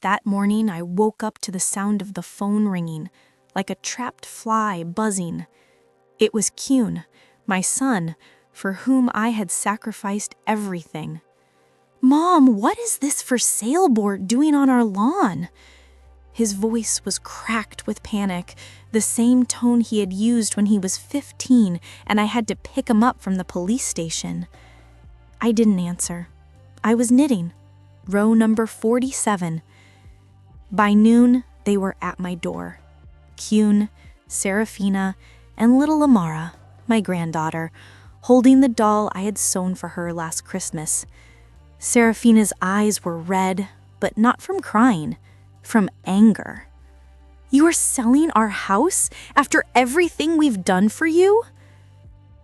That morning, I woke up to the sound of the phone ringing, like a trapped fly buzzing. It was Kyun, my son, for whom I had sacrificed everything. "Mom, what is this for sale board doing on our lawn?" His voice was cracked with panic, the same tone he had used when he was 15 and I had to pick him up from the police station. I didn't answer. I was knitting. Row number 47. By noon, they were at my door. Kyun, Serafina, and little Amara, my granddaughter, holding the doll I had sewn for her last Christmas. Serafina's eyes were red, but not from crying, from anger. "You are selling our house after everything we've done for you?"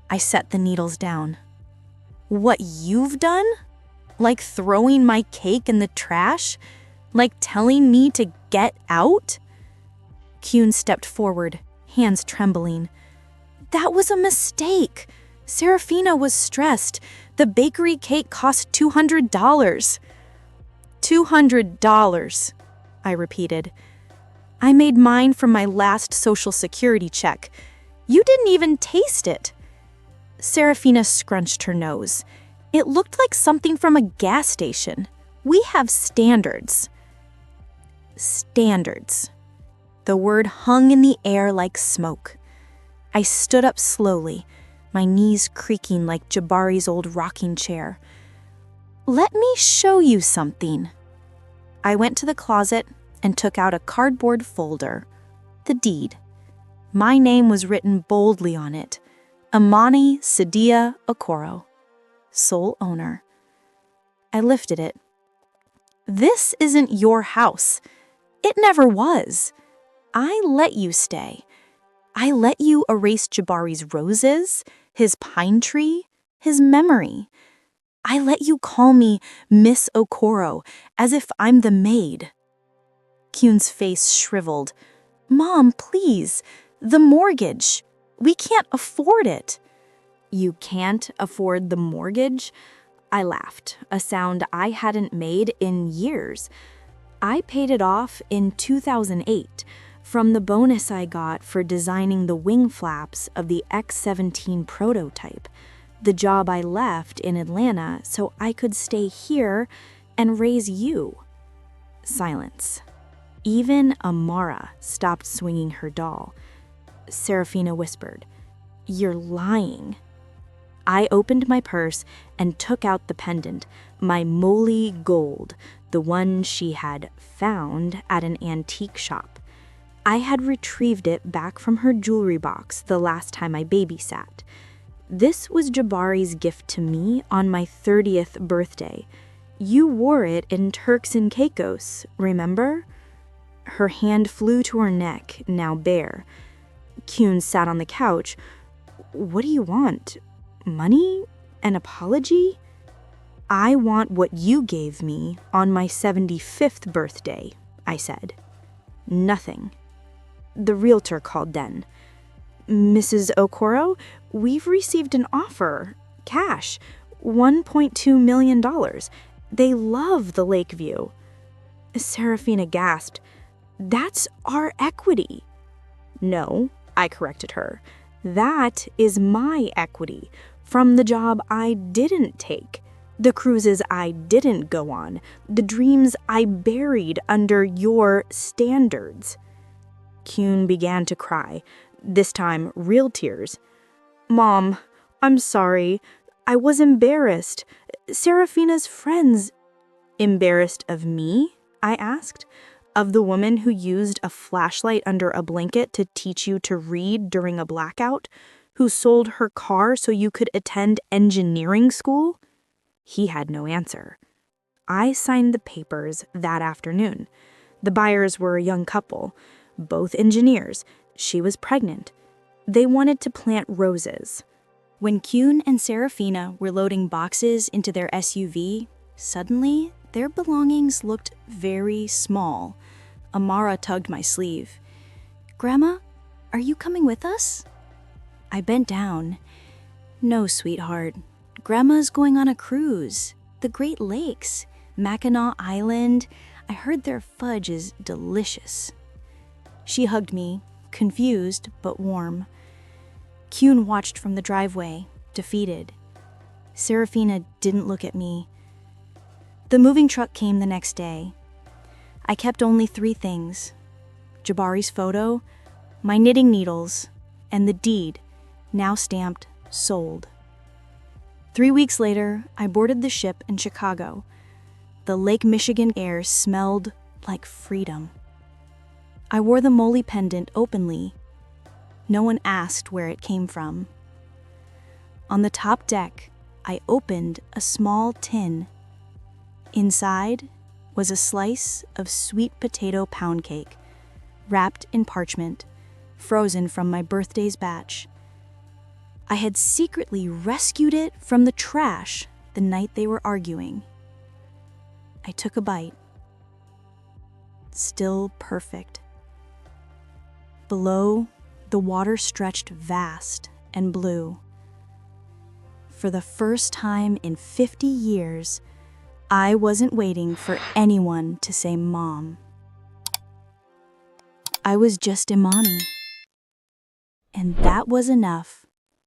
I set the needles down. "What you've done? Like throwing my cake in the trash? Like telling me to get out?" Kyun stepped forward, hands trembling. "That was a mistake. Serafina was stressed. The bakery cake cost $200. $200, I repeated. "I made mine from my last Social Security check. You didn't even taste it." Serafina scrunched her nose. "It looked like something from a gas station. We have standards." Standards. The word hung in the air like smoke. I stood up slowly, my knees creaking like Jabari's old rocking chair. "Let me show you something." I went to the closet and took out a cardboard folder. The deed. My name was written boldly on it. Amani Sadia Okoro, sole owner. I lifted it. "This isn't your house. It never was. I let you stay. I let you erase Jabari's roses, his pine tree, his memory. I let you call me Miss Okoro, as if I'm the maid." Kyun's face shriveled. "Mom, please, the mortgage. We can't afford it." "You can't afford the mortgage?" I laughed, a sound I hadn't made in years. "I paid it off in 2008 from the bonus I got for designing the wing flaps of the X-17 prototype, the job I left in Atlanta so I could stay here and raise you." Silence. Even Amara stopped swinging her doll. Serafina whispered, "You're lying." I opened my purse and took out the pendant, my moly gold, the one she had found at an antique shop. I had retrieved it back from her jewelry box the last time I babysat. This was Jabari's gift to me on my 30th birthday. You wore it in Turks and Caicos, remember? Her hand flew to her neck, now bare. Kyun sat on the couch. "What do you want? Money? An apology?" "I want what you gave me on my 75th birthday, I said. "Nothing." The realtor called then. "Mrs. Okoro, we've received an offer. Cash. $1.2 million. They love the lake view." Serafina gasped. "That's our equity." "No," I corrected her. "That is my equity from the job I didn't take, the cruises I didn't go on, the dreams I buried under your standards." Kyun began to cry, this time real tears. "Mom, I'm sorry. I was embarrassed. Serafina's friends." "Embarrassed of me?" I asked. "Of the woman who used a flashlight under a blanket to teach you to read during a blackout? Who sold her car so you could attend engineering school?" He had no answer. I signed the papers that afternoon. The buyers were a young couple, both engineers. She was pregnant. They wanted to plant roses. When Kyun and Serafina were loading boxes into their SUV, suddenly their belongings looked very small. Amara tugged my sleeve. "Grandma, are you coming with us?" I bent down. "No, sweetheart. Grandma's going on a cruise. The Great Lakes, Mackinac Island. I heard their fudge is delicious. She hugged me, confused but warm. Kuhn watched from the driveway, defeated. Serafina didn't look at me. The moving truck came the next day. I kept only 3 things: Jabari's photo, my knitting needles, and the deed, now stamped sold. 3 weeks later, I boarded the ship in Chicago. The Lake Michigan air smelled like freedom. I wore the moly pendant openly. No one asked where it came from. On the top deck, I opened a small tin. Inside was a slice of sweet potato pound cake, wrapped in parchment, frozen from my birthday's batch. I had secretly rescued it from the trash the night they were arguing. I took a bite. Still perfect. Below, the water stretched vast and blue. For the first time in 50 years, I wasn't waiting for anyone to say Mom. I was just Imani. And that was enough.